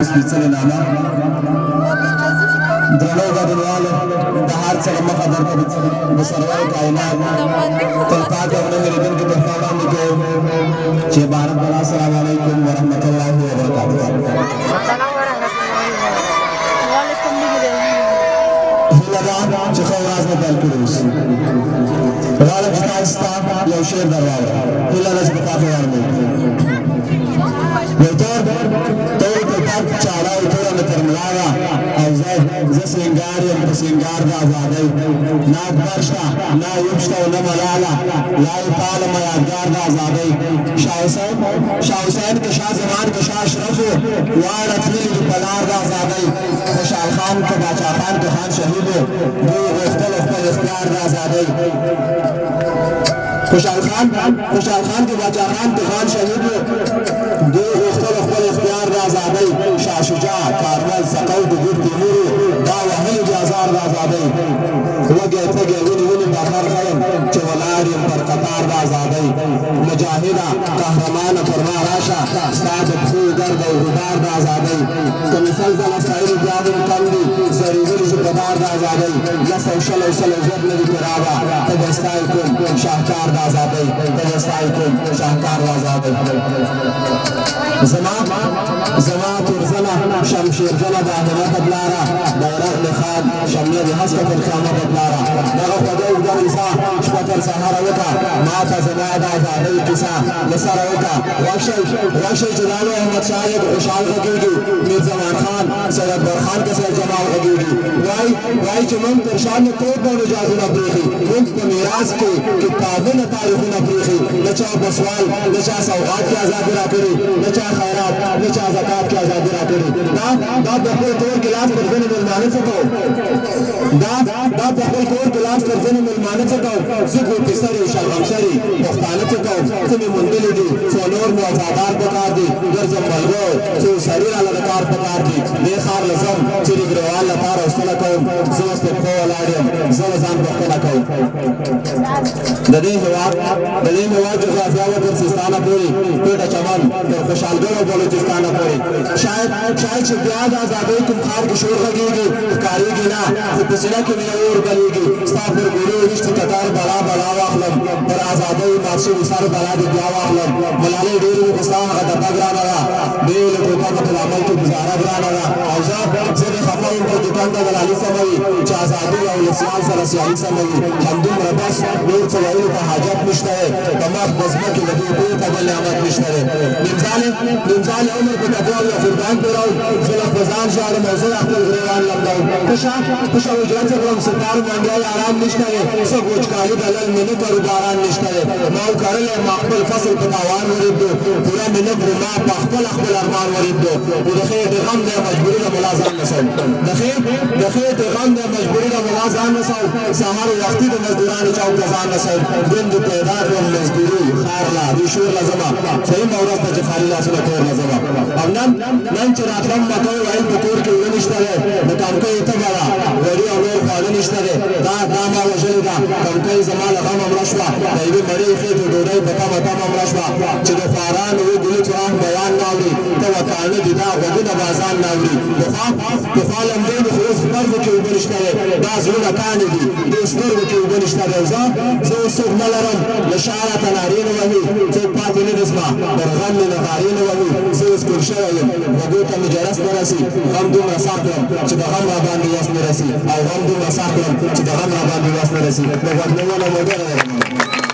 سپېڅلې نامه درنو ګډونوالو د هر څه له مخه درته د سرور کائنات تلپاتې او نه هېرېدونکې تحفه وړاندې کوم چې عبارت ده السلام علیکم ورحمة الله وبرکاته. هیله ده چې ښه ورځ مو پیل کړې اوسي. غواړم چې تاسو ته یو شعر در واورم. هیله ده چې په تاسو واورئ. ویتور تور په پاک چاړه او توره مې تر ملا وه او زه سینګار یم په سینګار د ازادۍ نه اکبر شته نه ایوب شته او نه ملاله لا یې پالم یادګار د ازادۍ شاه حسین که شاه زمان که شاه اشرف و واړه تللي دي په لار د ازادۍ خوشحال خان که باچا خان که خان شهید و دوی غوښتل خپل اختیار د ازادۍ خوشحال خان که باچا خان که خان شهید و دوی غوښتل خپل اختیار د ازادۍ شاه شجاع کارمل سقو د ګور تیمور دا وهلي دي ازار د ازادۍ وږی تږی ونیولي بهر ښیم چې ولاړ یم پر قطار د ازادۍ مجاهده قهرمانه پر ما راشه ستا د پښو درد او غبار د ازادۍ که مې سل ځله ستایلي بیا هم کم دي زړېدلي چې په دار د ازادۍ لس او شل او سل او زر نه دي پرابه ته به ستایل کوم شاهکار د ازادۍ ته به ستایل کوم شاهکار د ازادۍ زما تورزنه شمشیرزنه د احمد پلاره بیرغ مې خان شمعه دې هسکه تر قیامته پلاره دغه خوږه اوږده کیسه شپه تر سهاره وکړه ما ته زما د ازادۍ کیسه له سره وکړه غوږ شئ چې لالو احمدشاه یې خوشحال غږېږي میر زمان خان سید اکبر خان که سید جمال غږېږي وایي چې موږ تر شا نه تور ډول جازونه پرېښي موږ په میراث کې کتابونه تاریخونه پرېښي نه چا په سوال نه چا سوغات کې ازادي راکړې نه چا خیرات نه چا زکات کې ازادي راکړې دا په خپل کور کې لاس پر ځینې مېلمانه څه کوو دا په خپل کور کې لاس پر ځینې مېلمانه څه کوو زه ګوتې سرې شلغم سرې پښتانه څه کوو څه مې موندلي دي څو نور مو وفادار پکار دي ګرځم ملګرو څو سړي راله د کار پکار دي دې ښار له ځم چې ډګروال لپاره وستله کوم زه اوس په پښو ولاړ یم زه له ځان پوښتنه کوم د دې هېواد جغرافیه وتر سیستانه پورې کوټه چمن تر خوشحالګړ او بلوچستانه پورې شاید چې بیا د ازادۍ کوم ښار کې شور غږېږي ښکارېږي نه خو په سینه کې مې اور بلېږي ستا پر ګوړو ویشتې کتار بلا واخلم پر ازادۍ مات شوي سر بلا دې بیا واخلم ملالۍ ډېرې وي خو ستا هغه ډبه ګرانه ده بې له ټوپکه په عمل کې ګزاره ګرانه ده او زه دې خفه یم پر دوکان ته دلالي سموي چې ازادي او له سیال سره سیالي سموي همدومره بس نور څه ویلو ته حاجت نشته دی په مخ په ځمکې له دې ټول ته بل نعمت نشته دی نیمځالې عمر په تقوا او قربان تېروم زه له خپل ځان ژاړم او زه خپل ګرېوان لمدوم کشه اجرت کړم ستار منډیای آرام نشته دی څه وچکالي دلل مې نه کړو باران نشته دی ما وکرلی ما خپل فصل په تاوان ورېږدو پوره مې نه کړو ما په خپل ارمان ورېږدو خو د خیر د غم دی مجبوري د ملا ځان نسوم د خیر د غم دی مجبوري د ملا ځان نسوم سهار وختي د مزدورانو چوک ته ځان نسوم ګوند پیدا کړم مزدوري ښار لا دې شور له ځمه صحیح ورځ ته چې خالي لاسونه تور له ځمه او نن چې راتلم مکه ویل په کور کې اوړه نشته دی د کمکۍ تبه ده غوړي او نور خواړه نشته دی دا ما وژلې ده کمکۍ زما له غمه مړه شوه د یوې مړې خېټې ډوډۍ په تمه مړه شوه چې د خوارانو وګلو چې آه بیان نه اوري ته وکاڼه دي دا غوږونه بازان نه اوري پخوا لمدې دي خو اوس سترګو کې اوبه نشته دی دا زړونه کاڼې دي دې سترګو کې اوبه نشته دی زه اوس څوک نه لرم له شعره ته نارې نه وهي څوک پاتې نه دي زما پر غم مې نغارې نه وهي زه اوس کور شوی یم غوږو ته مې جرس نه رسي غم دومره سخت کړم چې د غم راباندې وس نه رسي او غم دومره سخت کړم چې د غم راباندې وس نه رسي د غوږ نیونه مو ډېره